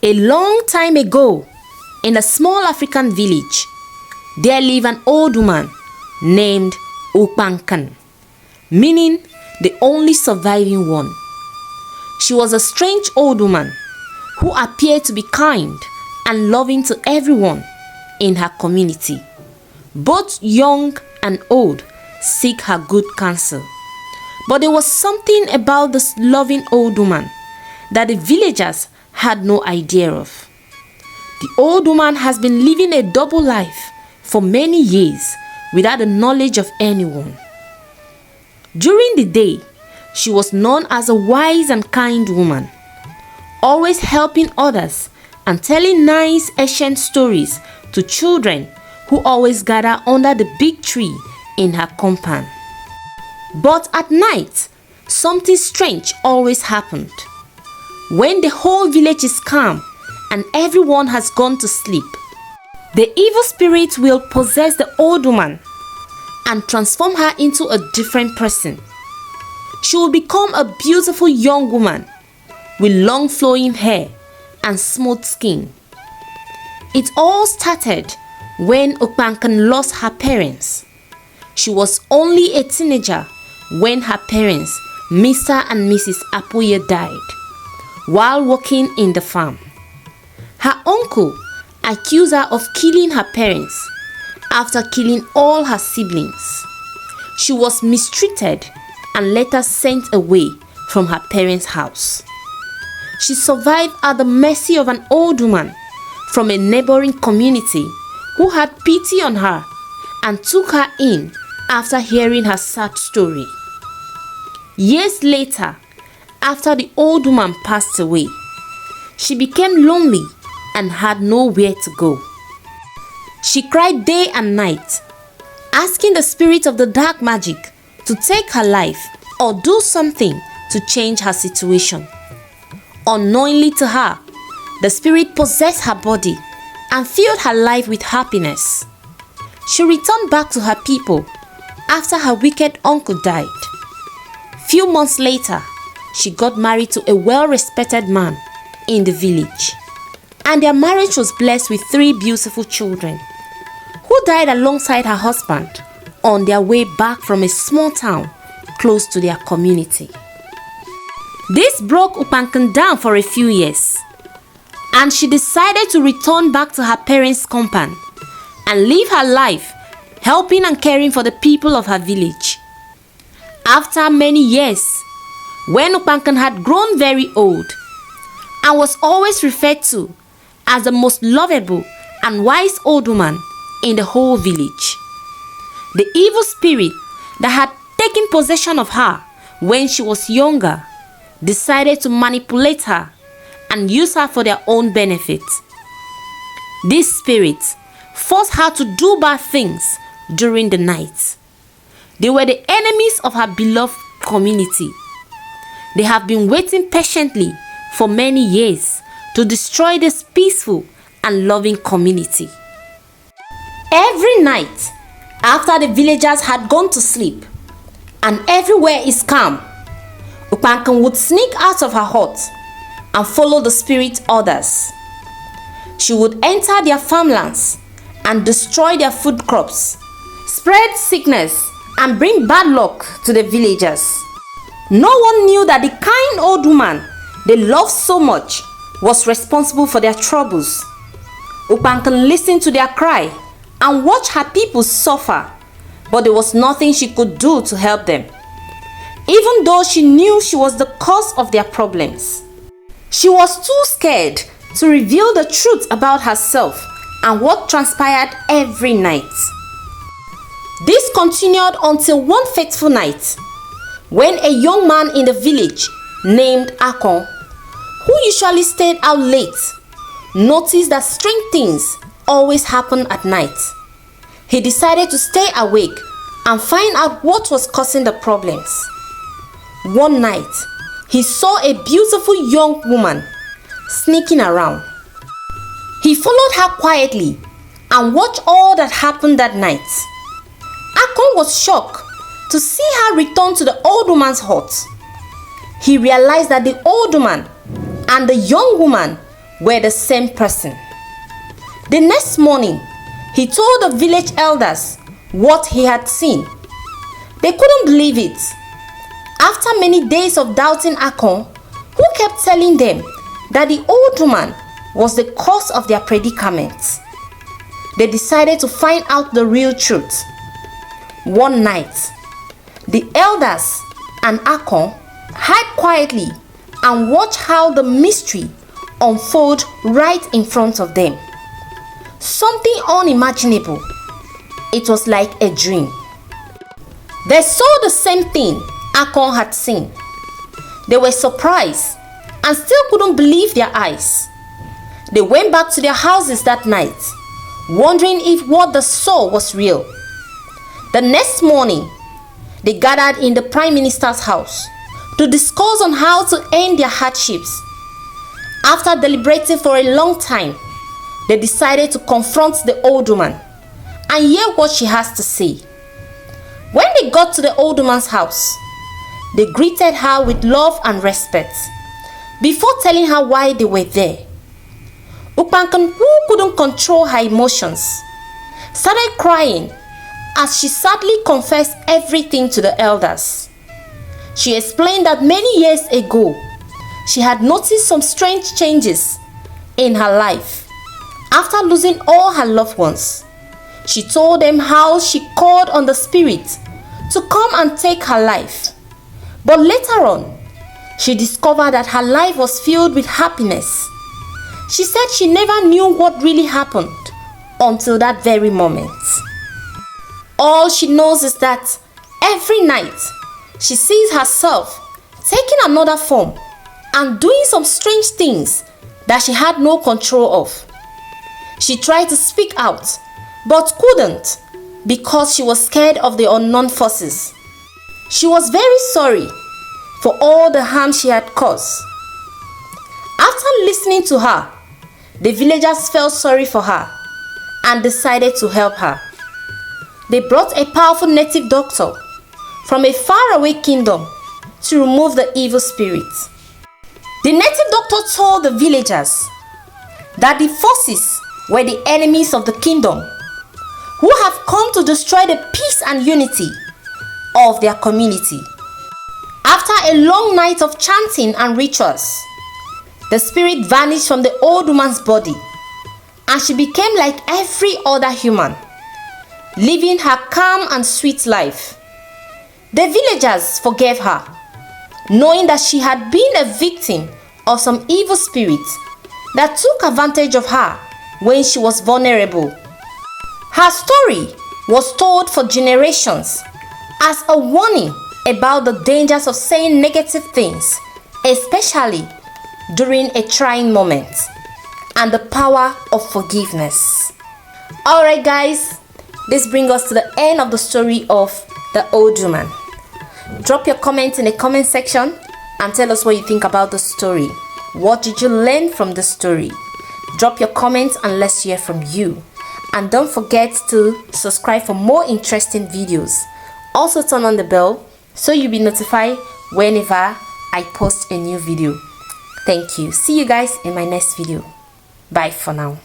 A long time ago, in a small African village, there lived an old woman named Confronting, meaning the only surviving one. She was a strange old woman who appeared to be kind and loving to everyone in her community. Both young and old seek her good counsel. But there was something about this loving old woman that the villagers had no idea of. The old woman has been living a double life for many years without the knowledge of anyone. During the day, she was known as a wise and kind woman, always helping others and telling nice ancient stories to children who always gather under the big tree in her compound. But at night, something strange always happened. When the whole village is calm and everyone has gone to sleep, the evil spirit will possess the old woman and transform her into a different person. She will become a beautiful young woman with long flowing hair and smooth skin. It all started when Confronting lost her parents. She was only a teenager when her parents, Mr. and Mrs. Apoye, died while working in the farm. Her uncle accused her of killing her parents after killing all her siblings. She was mistreated and later sent away from her parents' house. She survived at the mercy of an old woman from a neighboring community who had pity on her and took her in after hearing her sad story. Years later, after the old woman passed away, she became lonely and had nowhere to go. She cried day and night, asking the spirit of the dark magic to take her life or do something to change her situation. Unknowingly to her, the spirit possessed her body and filled her life with happiness. She returned back to her people after her wicked uncle died. Few months later, she got married to a well-respected man in the village, and their marriage was blessed with 3 beautiful children, who died alongside her husband on their way back from a small town close to their community. This broke Confronting down for a few years, and she decided to return back to her parents' compound and live her life helping and caring for the people of her village. After many years, when Confronting had grown very old and was always referred to as the most lovable and wise old woman in the whole village, the evil spirit that had taken possession of her when she was younger decided to manipulate her and use her for their own benefit. This spirit forced her to do bad things during the night. They were the enemies of her beloved community. They have been waiting patiently for many years to destroy this peaceful and loving community. Every night, after the villagers had gone to sleep and everywhere is calm, Confronting would sneak out of her hut and follow the spirit orders. She would enter their farmlands and destroy their food crops, spread sickness, and bring bad luck to the villagers. No one knew that the kind old woman they loved so much was responsible for their troubles. Confronting listened to their cry and watched her people suffer, but there was nothing she could do to help them, even though she knew she was the cause of their problems. She was too scared to reveal the truth about herself and what transpired every night. This continued until one fateful night, when a young man in the village named Akon, who usually stayed out late, noticed that strange things always happened at night. He decided to stay awake and find out what was causing the problems. One night, he saw a beautiful young woman sneaking around. He followed her quietly and watched all that happened that night. Akon was shocked to see her return to the old woman's hut. He realized that the old woman and the young woman were the same person. The next morning, he told the village elders what he had seen. They couldn't believe it. After many days of doubting Akon, who kept telling them that the old woman was the cause of their predicament, they decided to find out the real truth. One night, the elders and Akon hid quietly and watched how the mystery unfolded right in front of them. Something unimaginable. It was like a dream. They saw the same thing Akon had seen. They were surprised and still couldn't believe their eyes. They went back to their houses that night, wondering if what they saw was real. The next morning, they gathered in the Prime Minister's house to discuss on how to end their hardships. After deliberating for a long time, they decided to confront the old woman and hear what she has to say. When they got to the old woman's house, they greeted her with love and respect before telling her why they were there. Ukpankan, who couldn't control her emotions, started crying as she sadly confessed everything to the elders. She explained that many years ago, she had noticed some strange changes in her life after losing all her loved ones. She told them how she called on the spirit to come and take her life. But later on, she discovered that her life was filled with happiness. She said she never knew what really happened until that very moment. All she knows is that every night she sees herself taking another form and doing some strange things that she had no control of. She tried to speak out but couldn't because she was scared of the unknown forces. She was very sorry for all the harm she had caused. After listening to her, the villagers felt sorry for her and decided to help her. They brought a powerful native doctor from a faraway kingdom to remove the evil spirit. The native doctor told the villagers that the forces were the enemies of the kingdom who have come to destroy the peace and unity of their community. After a long night of chanting and rituals, the spirit vanished from the old woman's body and she became like every other human, living her calm and sweet life. The villagers forgave her, knowing that she had been a victim of some evil spirit that took advantage of her when she was vulnerable. Her story was told for generations as a warning about the dangers of saying negative things, especially during a trying moment, and the power of forgiveness. Alright guys, this brings us to the end of the story of the old woman. Drop your comments in the comment section and tell us what you think about the story. What did you learn from the story? Drop your comments and let's hear from you. And don't forget to subscribe for more interesting videos. Also turn on the bell so you'll be notified whenever I post a new video. Thank you. See you guys in my next video. Bye for now.